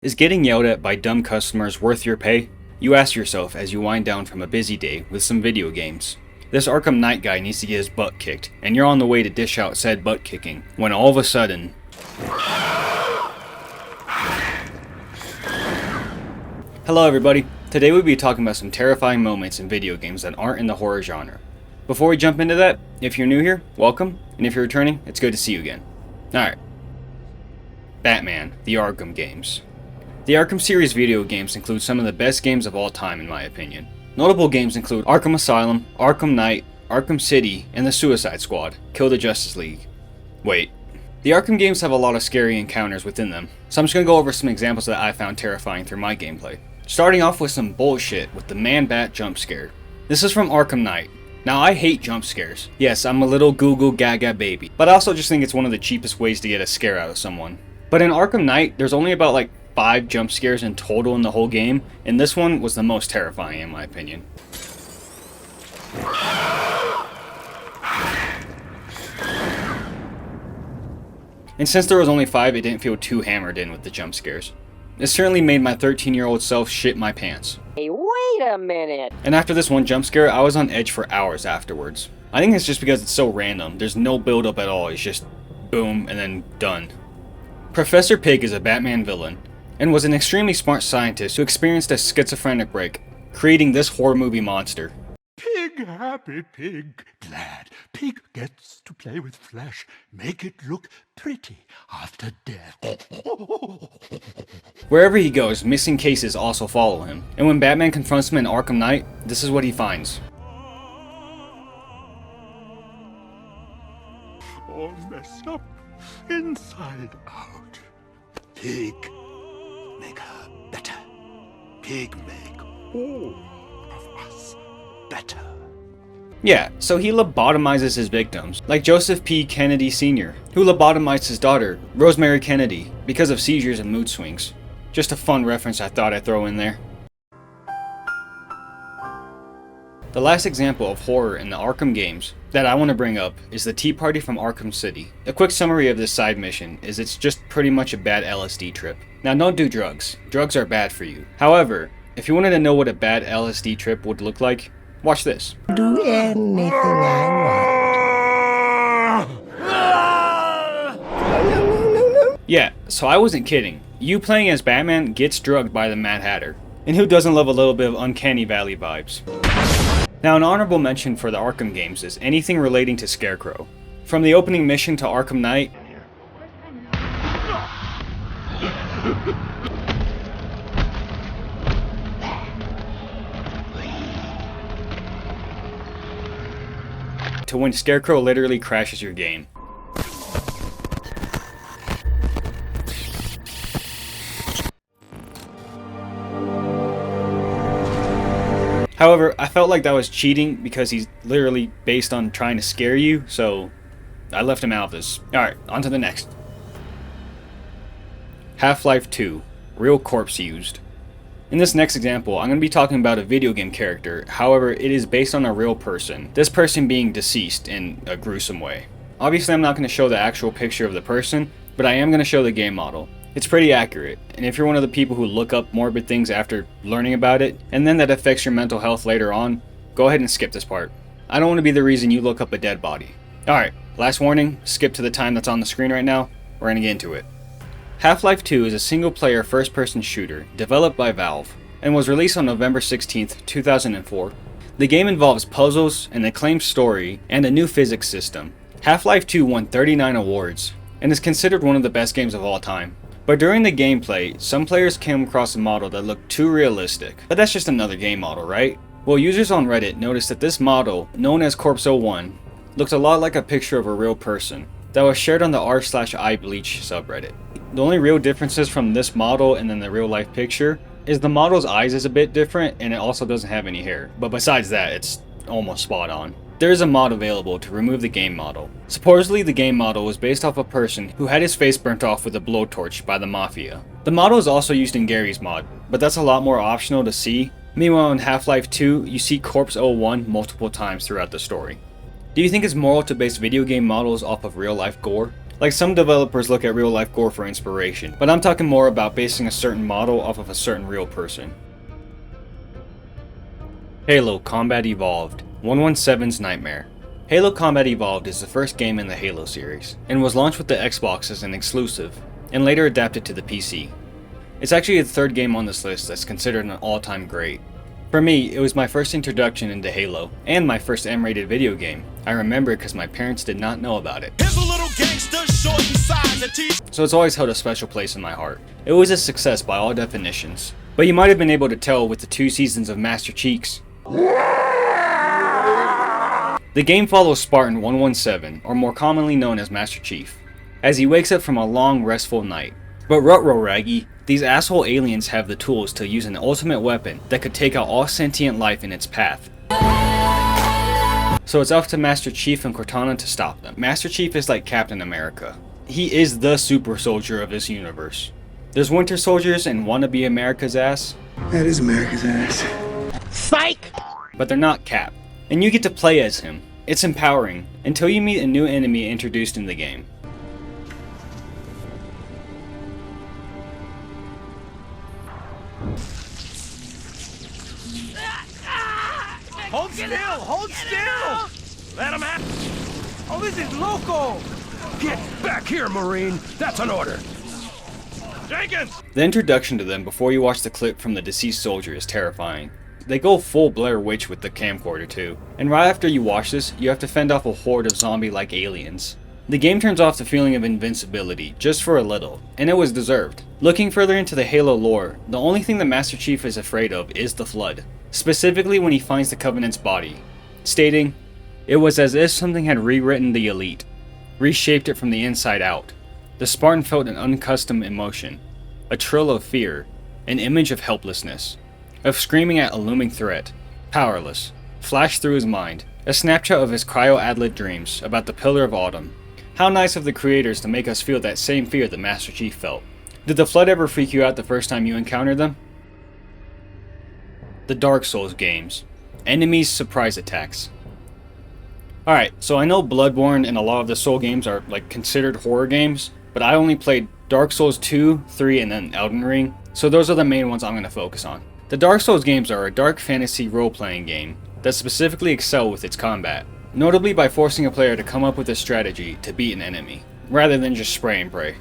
Is getting yelled at by dumb customers worth your pay? You ask yourself as you wind down from a busy day with some video games. This Arkham Knight guy needs to get his butt kicked, and you're on the way to dish out said butt kicking, when all of a sudden... Hello everybody, today we'll be talking about some terrifying moments in video games that aren't in the horror genre. Before we jump into that, if you're new here, welcome, and if you're returning, it's good to see you again. Alright. Batman, the Arkham games. The Arkham series video games include some of the best games of all time in my opinion. Notable games include Arkham Asylum, Arkham Knight, Arkham City, and the Suicide Squad, Kill the Justice League. Wait. The Arkham games have a lot of scary encounters within them, so I'm just going to go over some examples that I found terrifying through my gameplay. Starting off with some bullshit with the Man-Bat jump scare. This is from Arkham Knight. Now I hate jump scares. Yes, I'm a little Google Gaga baby, but I also just think it's one of the cheapest ways to get a scare out of someone. But in Arkham Knight, there's only about like 5 jump scares in total in the whole game, and this one was the most terrifying in my opinion. And since there was only 5, it didn't feel too hammered in with the jump scares. It certainly made my 13-year-old self shit my pants. Hey, wait a minute! And after this one jump scare, I was on edge for hours afterwards. I think it's just because it's so random. There's no build up at all, it's just boom and then done. Professor Pig is a Batman villain, and was an extremely smart scientist who experienced a schizophrenic break, creating this horror movie monster. Pig happy, pig glad. Pig gets to play with flesh, make it look pretty after death. Wherever he goes, missing cases also follow him, and when Batman confronts him in Arkham Knight, this is what he finds. All messed up, inside out. Pig, make her better. Pig, make all of us better. Yeah, so he lobotomizes his victims, like Joseph P. Kennedy Sr., who lobotomized his daughter, Rosemary Kennedy, because of seizures and mood swings. Just a fun reference I thought I'd throw in there. The last example of horror in the Arkham games that I want to bring up is the Tea Party from Arkham City. A quick summary of this side mission is it's just pretty much a bad LSD trip. Now don't do drugs. Drugs are bad for you. However, if you wanted to know what a bad LSD trip would look like, watch this. Do anything I want. Yeah, so I wasn't kidding. You playing as Batman gets drugged by the Mad Hatter. And who doesn't love a little bit of Uncanny Valley vibes? Now an honorable mention for the Arkham games is anything relating to Scarecrow. From the opening mission to Arkham Knight, to when Scarecrow literally crashes your game. However, I felt like that was cheating because he's literally based on trying to scare you, so I left him out of this. Alright, on to the next. Half-Life 2, real corpse used. In this next example, I'm going to be talking about a video game character, however, it is based on a real person, this person being deceased in a gruesome way. Obviously, I'm not going to show the actual picture of the person, but I am going to show the game model. It's pretty accurate, and if you're one of the people who look up morbid things after learning about it, and then that affects your mental health later on, go ahead and skip this part. I don't want to be the reason you look up a dead body. Alright, last warning, skip to the time that's on the screen right now, we're going to get into it. Half-Life 2 is a single-player first-person shooter developed by Valve, and was released on November 16th, 2004. The game involves puzzles, an acclaimed story, and a new physics system. Half-Life 2 won 39 awards, and is considered one of the best games of all time. But during the gameplay, some players came across a model that looked too realistic. But that's just another game model, right? Well, users on Reddit noticed that this model, known as Corpse01, looked a lot like a picture of a real person that was shared on the r/iBleach subreddit. The only real differences from this model and then the real life picture is the model's eyes is a bit different and it also doesn't have any hair. But besides that, it's almost spot on. There is a mod available to remove the game model. Supposedly the game model was based off a person who had his face burnt off with a blowtorch by the Mafia. The model is also used in Gary's mod, but that's a lot more optional to see. Meanwhile in Half-Life 2, you see Corpse01 multiple times throughout the story. Do you think it's moral to base video game models off of real life gore? Like some developers look at real life gore for inspiration, but I'm talking more about basing a certain model off of a certain real person. Halo Combat Evolved, 117's Nightmare. Halo Combat Evolved is the first game in the Halo series, and was launched with the Xbox as an exclusive, and later adapted to the PC. It's actually the third game on this list that's considered an all-time great. For me, it was my first introduction into Halo, and my first M-rated video game. I remember it because my parents did not know about it. Here's a little gangster, short in size, and So it's always held a special place in my heart. It was a success by all definitions, but you might have been able to tell with the 2 seasons of Master Cheeks. The game follows Spartan 117, or more commonly known as Master Chief, as he wakes up from a long, restful night. But ruh-roh, Raggy, these asshole aliens have the tools to use an ultimate weapon that could take out all sentient life in its path. So it's up to Master Chief and Cortana to stop them. Master Chief is like Captain America. He is the super soldier of this universe. There's Winter Soldiers and wanna be America's ass. That is America's ass. Psych! But they're not Cap. And you get to play as him. It's empowering, until you meet a new enemy introduced in the game. Hold still! Hold still! Let him have. Oh, this is loco! Get back here, Marine. That's an order. Jenkins! The introduction to them before you watch the clip from the deceased soldier is terrifying. They go full Blair Witch with the camcorder too, and right after you watch this, you have to fend off a horde of zombie-like aliens. The game turns off the feeling of invincibility, just for a little, and it was deserved. Looking further into the Halo lore, the only thing the Master Chief is afraid of is the Flood, specifically when he finds the Covenant's body, stating, "It was as if something had rewritten the Elite, reshaped it from the inside out." The Spartan felt an unaccustomed emotion, a trill of fear, an image of helplessness, of screaming at a looming threat, powerless, flashed through his mind, a snapshot of his cryo-adlit dreams about the Pillar of Autumn. How nice of the creators to make us feel that same fear that Master Chief felt. Did the Flood ever freak you out the first time you encountered them? The Dark Souls games. Enemies surprise attacks. Alright, so I know Bloodborne and a lot of the Soul games are like considered horror games, but I only played Dark Souls 2, 3, and then Elden Ring, so those are the main ones I'm going to focus on. The Dark Souls games are a dark fantasy role-playing game that specifically excel with its combat, notably by forcing a player to come up with a strategy to beat an enemy, rather than just spray and pray.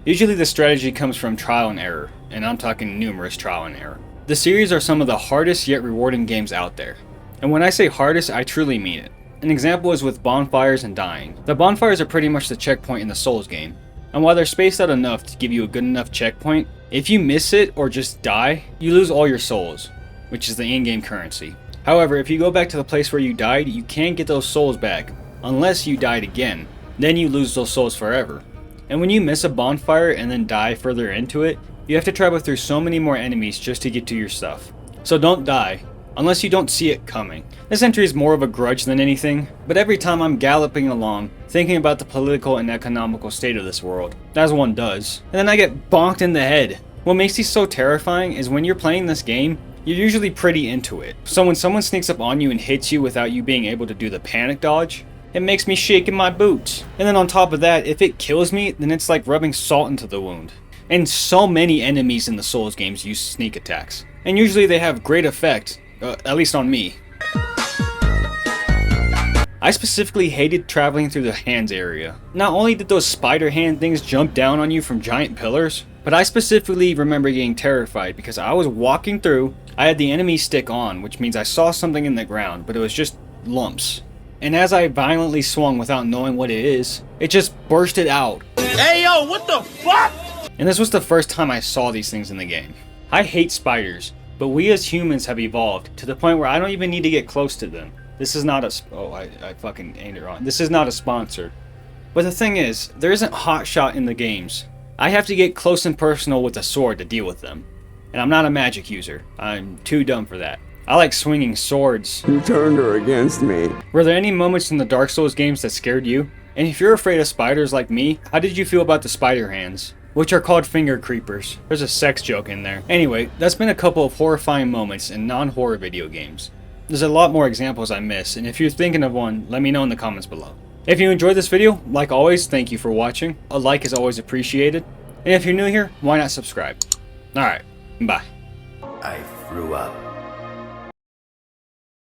Usually the strategy comes from trial and error, and I'm talking numerous trial and error. The series are some of the hardest yet rewarding games out there, and when I say hardest, I truly mean it. An example is with bonfires and dying. The bonfires are pretty much the checkpoint in the Souls game, and while they're spaced out enough to give you a good enough checkpoint, if you miss it or just die, you lose all your souls, which is the in-game currency. However, if you go back to the place where you died, you can't get those souls back, unless you died again. Then you lose those souls forever. And when you miss a bonfire and then die further into it, you have to travel through so many more enemies just to get to your stuff. So don't die, unless you don't see it coming. This entry is more of a grudge than anything, but every time I'm galloping along, thinking about the political and economical state of this world, as one does, and then I get bonked in the head. What makes these so terrifying is when you're playing this game, you're usually pretty into it. So when someone sneaks up on you and hits you without you being able to do the panic dodge, it makes me shake in my boots. And then on top of that, if it kills me, then it's like rubbing salt into the wound. And so many enemies in the Souls games use sneak attacks, and usually they have great effect, at least on me. I specifically hated traveling through the hands area. Not only did those spider hand things jump down on you from giant pillars, but I specifically remember getting terrified because I was walking through, I had the enemy stick on, which means I saw something in the ground, but it was just lumps. And as I violently swung without knowing what it is, it just bursted out. Hey yo, what the fuck? And this was the first time I saw these things in the game. I hate spiders, but we as humans have evolved to the point where I don't even need to get close to them. This is not a I fucking aimed it wrong. This is not a sponsor. But the thing is, there isn't hotshot in the games. I have to get close and personal with a sword to deal with them. And I'm not a magic user. I'm too dumb for that. I like swinging swords. You turned her against me. Were there any moments in the Dark Souls games that scared you? And if you're afraid of spiders like me, how did you feel about the spider hands? Which are called finger creepers. There's a sex joke in there. Anyway, that's been a couple of horrifying moments in non-horror video games. There's a lot more examples I miss, and if you're thinking of one, let me know in the comments below. If you enjoyed this video, like always, thank you for watching. A like is always appreciated. And if you're new here, why not subscribe? Alright, bye. I threw up.